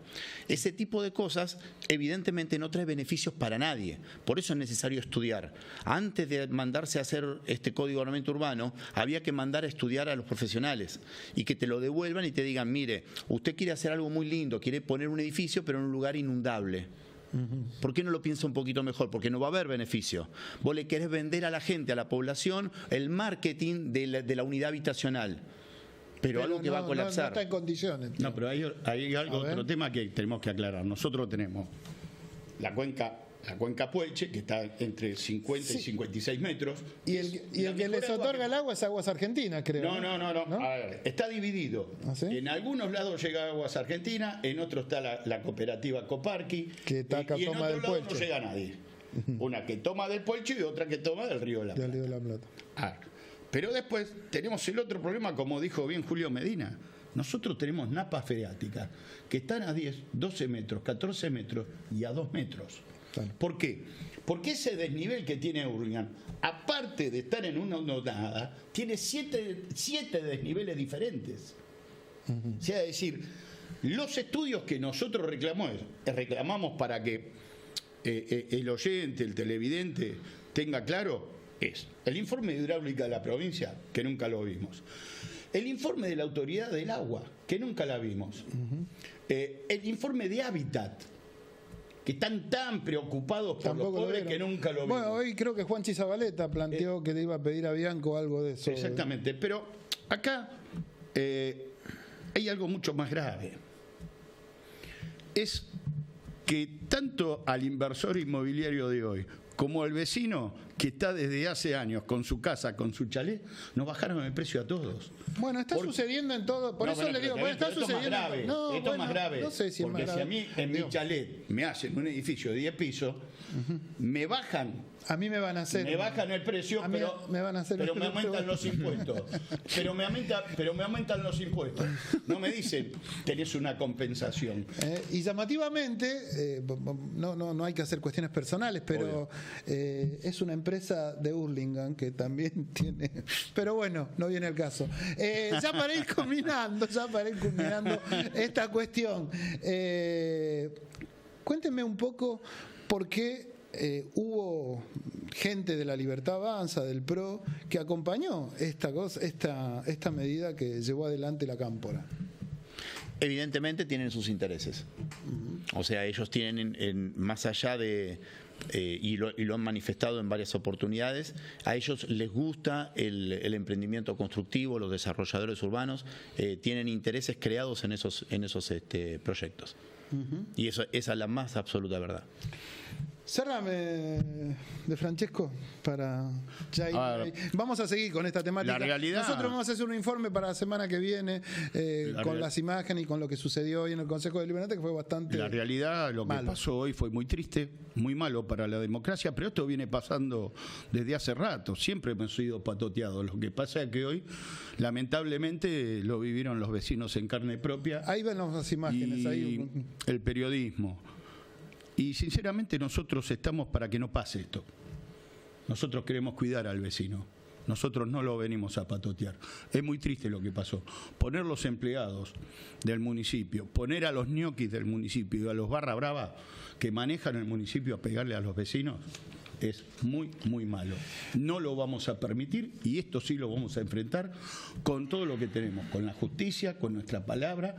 Ese tipo de cosas evidentemente no trae beneficios para nadie. Por eso es necesario estudiar. Antes de mandarse a hacer este Código de Ordenamiento Urbano, había que mandar a estudiar a los profesionales y que te lo devuelvan y te digan, mire, usted quiere hacer algo muy lindo, quiere poner un edificio pero en un lugar inundable. ¿Por qué no lo piensa un poquito mejor? Porque no va a haber beneficio. Vos le querés vender a la gente, a la población, el marketing de la unidad habitacional. Pero algo que va a colapsar. No está en condiciones. No, pero hay otro tema que tenemos que aclarar. Nosotros tenemos la cuenca Puelche, que está entre 50 y 56 metros. Y el que les otorga el agua es Aguas Argentinas, creo. No. A ver, está dividido. En algunos lados llega Aguas Argentinas, en otros está la cooperativa Coparqui, que y en otro lado no llega nadie. Una que toma del Puelche y otra que toma del Río de la Plata. Pero después tenemos el otro problema, como dijo bien Julio Medina. Nosotros tenemos napas freáticas que están a 10, 12 metros, 14 metros y a 2 metros. ¿Por qué? Porque ese desnivel que tiene Hurlingham, aparte de estar en una hondonada, tiene 7 desniveles diferentes. O sea, es decir, los estudios que nosotros reclamamos para que el oyente, el televidente, tenga claro, es el informe de hidráulica de la provincia, que nunca lo vimos. El informe de la Autoridad del Agua, que nunca la vimos. El informe de Hábitat, que están tan preocupados por los pobres que nunca lo vimos. Bueno, hoy creo que Juanchi Zabaleta planteó que le iba a pedir a Bianco algo de eso. Exactamente, pero acá hay algo mucho más grave. Es que tanto al inversor inmobiliario de hoy como el vecino que está desde hace años con su casa, con su chalet, nos bajaron el precio a todos. Bueno, está sucediendo en todo, por eso le digo, está sucediendo. Esto es más grave, no sé si es más porque grave. si a mí en mi chalet me hacen un edificio de 10 pisos, me bajan. A mí me van a hacer. Me bajan el precio, pero me aumentan los impuestos. Pero me aumentan los impuestos. No me dicen, tenés una compensación. Y llamativamente, no hay que hacer cuestiones personales, pero es una empresa de Hurlingham que también tiene. Pero bueno, no viene el caso. Ya para ir culminando esta cuestión. Cuéntenme un poco por qué hubo gente de la Libertad Avanza, del PRO, que acompañó esta medida que llevó adelante la Cámpora. Evidentemente tienen sus intereses. O sea, ellos tienen, más allá de, y lo han manifestado en varias oportunidades, a ellos les gusta el emprendimiento constructivo, los desarrolladores urbanos tienen intereses creados en esos proyectos. Y esa es la más absoluta verdad. Cerrame, De Francesco, para ya ir. Vamos a seguir con esta temática. La realidad, nosotros vamos a hacer un informe para la semana que viene con las imágenes y con lo que sucedió hoy en el Consejo Deliberante, que fue bastante. La realidad, lo que pasó hoy fue muy triste, muy malo para la democracia, pero esto viene pasando desde hace rato. Siempre hemos sido patoteados. Lo que pasa es que hoy, lamentablemente, lo vivieron los vecinos en carne propia. Ahí ven las imágenes. Y ahí. El periodismo. Y sinceramente nosotros estamos para que no pase esto. Nosotros queremos cuidar al vecino. Nosotros no lo venimos a patotear. Es muy triste lo que pasó. Poner los empleados del municipio, poner a los ñoquis del municipio y a los barra brava que manejan el municipio a pegarle a los vecinos, es muy, muy malo. No lo vamos a permitir y esto sí lo vamos a enfrentar con todo lo que tenemos, con la justicia, con nuestra palabra,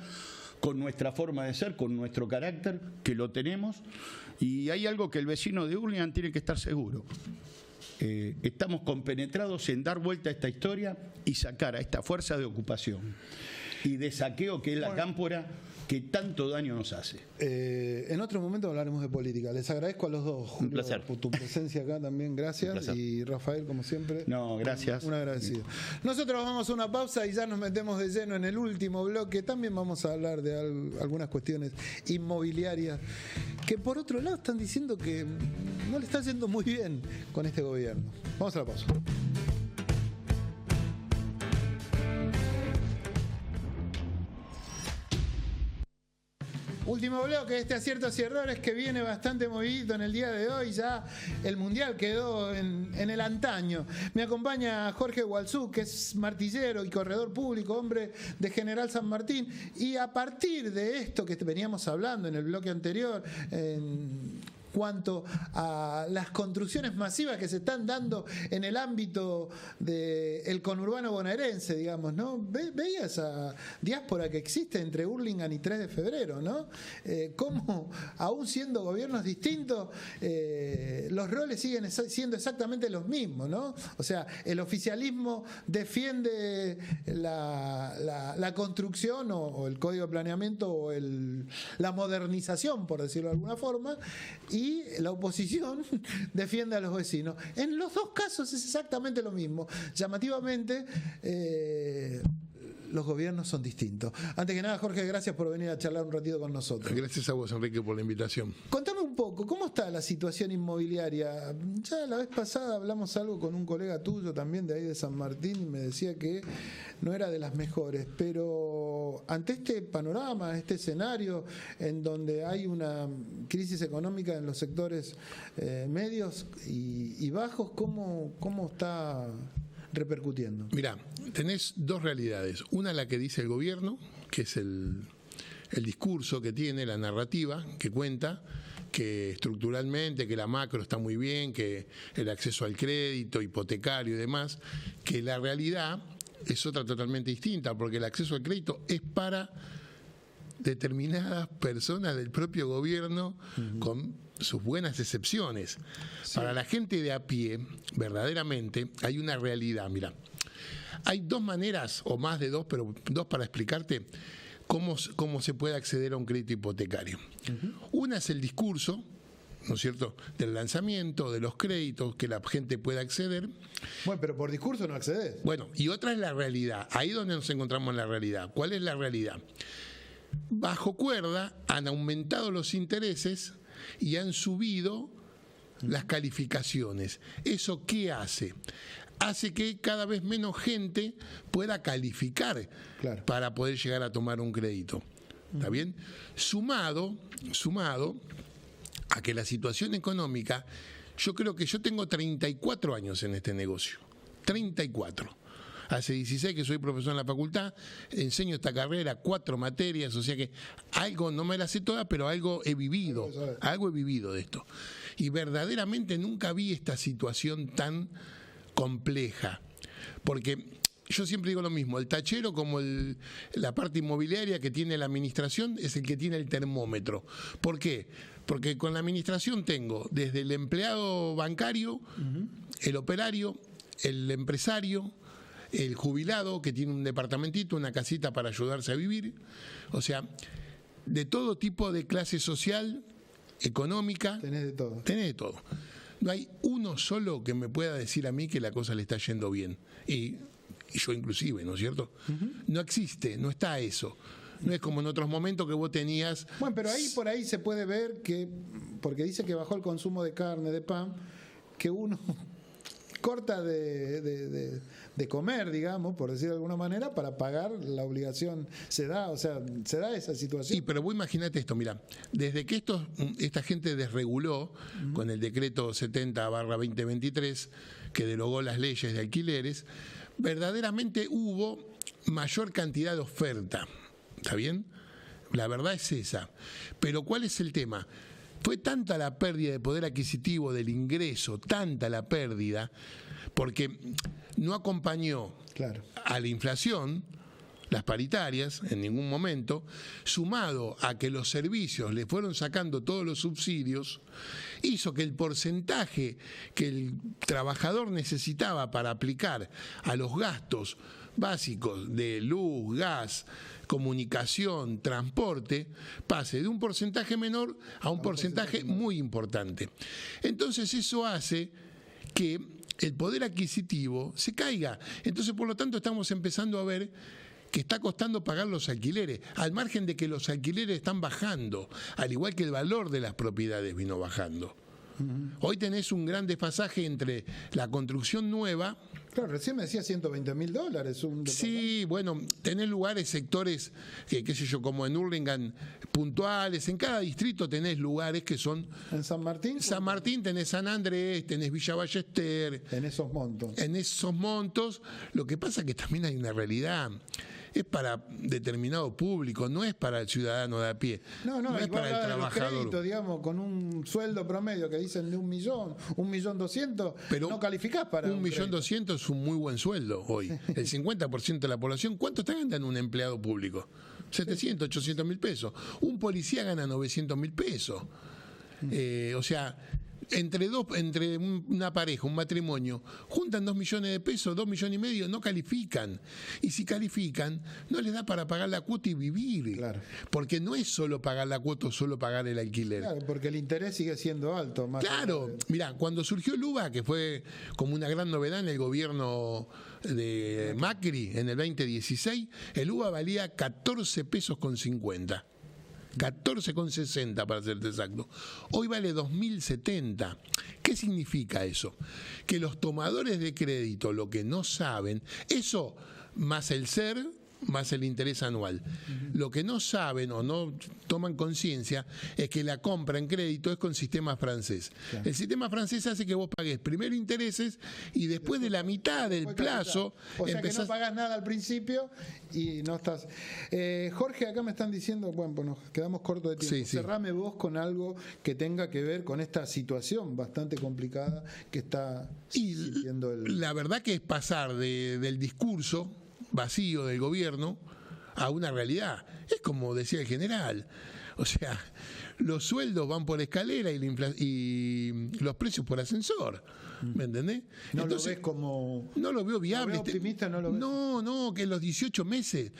con nuestra forma de ser, con nuestro carácter, que lo tenemos, y hay algo que el vecino de Hurlingham tiene que estar seguro. Estamos compenetrados en dar vuelta a esta historia y sacar a esta fuerza de ocupación y de saqueo que es la Cámpora, que tanto daño nos hace. En otro momento hablaremos de política. Les agradezco a los dos, Julio, un placer, por tu presencia acá también. Gracias. Y Rafael, como siempre. No, gracias. Un agradecido. Nosotros vamos a una pausa y ya nos metemos de lleno en el último bloque. También vamos a hablar de algunas cuestiones inmobiliarias que, por otro lado, están diciendo que no le está yendo muy bien con este gobierno. Vamos a la pausa. Último bloque de este Aciertos y Errores, que viene bastante movidito en el día de hoy. Ya el Mundial quedó en el antaño. Me acompaña Jorge Gualzú, que es martillero y corredor público, hombre de General San Martín. Y a partir de esto que veníamos hablando en el bloque anterior, cuanto a las construcciones masivas que se están dando en el ámbito del conurbano bonaerense, digamos, ¿no? Veía esa diáspora que existe entre Hurlingham y 3 de febrero, ¿no? Cómo, aún siendo gobiernos distintos, los roles siguen siendo exactamente los mismos, ¿no? O sea, el oficialismo defiende la construcción o el código de planeamiento o la modernización, por decirlo de alguna forma, y la oposición defiende a los vecinos. En los dos casos es exactamente lo mismo. Llamativamente, los gobiernos son distintos. Antes que nada, Jorge, gracias por venir a charlar un ratito con nosotros. Gracias a vos, Enrique, por la invitación. Contame un poco, ¿cómo está la situación inmobiliaria? Ya la vez pasada hablamos algo con un colega tuyo también de ahí de San Martín y me decía que no era de las mejores, pero ante este panorama, este escenario en donde hay una crisis económica en los sectores medios y bajos, ¿cómo está repercutiendo? Mirá, tenés dos realidades. Una, la que dice el gobierno, que es el discurso que tiene, la narrativa que cuenta, que estructuralmente, que la macro está muy bien, que el acceso al crédito, hipotecario y demás, que la realidad es otra totalmente distinta, porque el acceso al crédito es para determinadas personas del propio gobierno, con sus buenas excepciones. Sí. Para la gente de a pie, verdaderamente, hay una realidad. Mira, hay dos maneras, o más de dos, pero dos para explicarte cómo se puede acceder a un crédito hipotecario. Una es el discurso, ¿no es cierto?, del lanzamiento, de los créditos, que la gente pueda acceder. Bueno, pero por discurso no accedes. Bueno, y otra es la realidad. Ahí donde nos encontramos en la realidad. ¿Cuál es la realidad? Bajo cuerda han aumentado los intereses y han subido las calificaciones. ¿Eso qué hace? Hace que cada vez menos gente pueda calificar para poder llegar a tomar un crédito. ¿Está bien? Sumado a que la situación económica, yo creo que yo tengo 34 años en este negocio. 34. Hace 16 que soy profesor en la facultad, enseño esta carrera, 4 materias, o sea que algo, no me las sé todas, pero algo he vivido de esto. Y verdaderamente nunca vi esta situación tan compleja, porque yo siempre digo lo mismo, el tachero como la parte inmobiliaria que tiene la administración es el que tiene el termómetro. ¿Por qué? Porque con la administración tengo desde el empleado bancario, el operario, el empresario, el jubilado que tiene un departamentito, una casita para ayudarse a vivir, o sea, de todo tipo de clase social, económica. Tenés de todo. Tenés de todo. No hay uno solo que me pueda decir a mí que la cosa le está yendo bien. Y yo inclusive, ¿no es cierto? No existe, no está eso. No es como en otros momentos que vos tenías... Bueno, pero ahí por ahí se puede ver que, porque dice que bajó el consumo de carne, de pan, que uno corta de comer, digamos, por decir de alguna manera, para pagar la obligación. Se da esa situación. Sí, pero vos imaginate esto, mira, desde que esta gente desreguló con el decreto 70/2023, que derogó las leyes de alquileres, verdaderamente hubo mayor cantidad de oferta. ¿Está bien? La verdad es esa. Pero ¿cuál es el tema? Fue tanta la pérdida de poder adquisitivo del ingreso, tanta la pérdida, porque no acompañó a la inflación, las paritarias, en ningún momento, sumado a que los servicios le fueron sacando todos los subsidios, hizo que el porcentaje que el trabajador necesitaba para aplicar a los gastos básicos de luz, gas, comunicación, transporte, pase de un porcentaje menor a un porcentaje muy importante. Entonces eso hace que el poder adquisitivo se caiga. Entonces, por lo tanto, estamos empezando a ver que está costando pagar los alquileres, al margen de que los alquileres están bajando, al igual que el valor de las propiedades vino bajando. Hoy tenés un gran desfasaje entre la construcción nueva. Claro, recién me decía $120. Sí, bueno, tenés lugares, sectores, qué sé yo, como en Hurlingham, puntuales. En cada distrito tenés lugares que son... ¿En San Martín? San Martín, tenés San Andrés, tenés Villa Ballester. En esos montos. En esos montos. Lo que pasa es que también hay una realidad. Es para determinado público, no es para el ciudadano de a pie. No es para el trabajador. Crédito, digamos, con un sueldo promedio que dicen de 1.000.000, 1.200.000, pero no calificás para 1.200.000 es un muy buen sueldo hoy. El 50% de la población, ¿cuánto está ganando un empleado público? 700, 800.000 pesos. Un policía gana 900.000 pesos. O sea, entre una pareja, un matrimonio, juntan 2 millones de pesos, 2,5 millones, no califican. Y si califican, no les da para pagar la cuota y vivir. Claro. Porque no es solo pagar la cuota o solo pagar el alquiler. Claro, porque el interés sigue siendo alto. Claro, mirá, cuando surgió el UBA, que fue como una gran novedad en el gobierno de Macri en el 2016, el UBA valía 14 pesos con 50. 14,60 para ser exacto. Hoy vale 2.070. ¿Qué significa eso? Que los tomadores de crédito lo que no saben, eso más el SER, más el interés anual. Lo que no saben o no toman conciencia es que la compra en crédito es con sistema francés. Claro. El sistema francés hace que vos pagues primero intereses y después de la mitad del plazo... O sea que no pagás nada al principio y no estás... Jorge, acá me están diciendo, bueno, nos quedamos cortos de tiempo. Sí. Cerrame vos con algo que tenga que ver con esta situación bastante complicada que está sintiendo el... La verdad que es pasar del discurso vacío del gobierno a una realidad. Es como decía el general, o sea, los sueldos van por escalera y los precios por ascensor. ¿Me entendés? No Entonces, lo ves como... No lo veo viable. ¿Lo ves optimista? No lo ves. No, que los 18 meses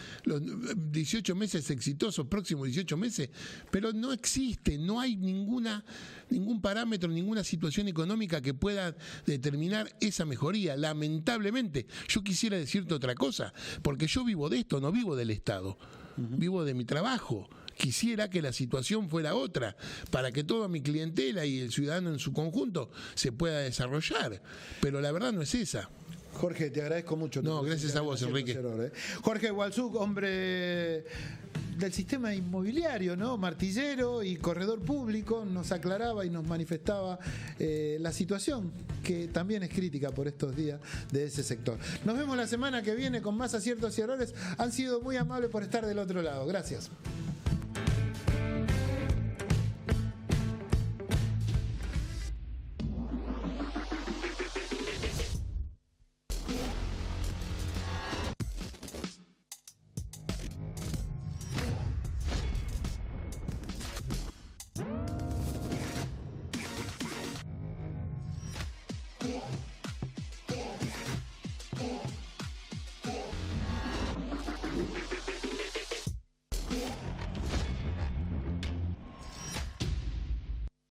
exitosos, próximos 18 meses, pero no existe, no hay ningún parámetro, ninguna situación económica que pueda determinar esa mejoría. Lamentablemente, yo quisiera decirte otra cosa, porque yo vivo de esto, no vivo del Estado, vivo de mi trabajo. Quisiera que la situación fuera otra, para que toda mi clientela y el ciudadano en su conjunto se pueda desarrollar, pero la verdad no es esa. Jorge, te agradezco mucho. No, gracias a vos, Enrique. Jorge Walsuk, hombre del sistema inmobiliario, ¿no? Martillero y corredor público, nos aclaraba y nos manifestaba la situación, que también es crítica por estos días de ese sector. Nos vemos la semana que viene con más aciertos y errores. Han sido muy amables por estar del otro lado. Gracias.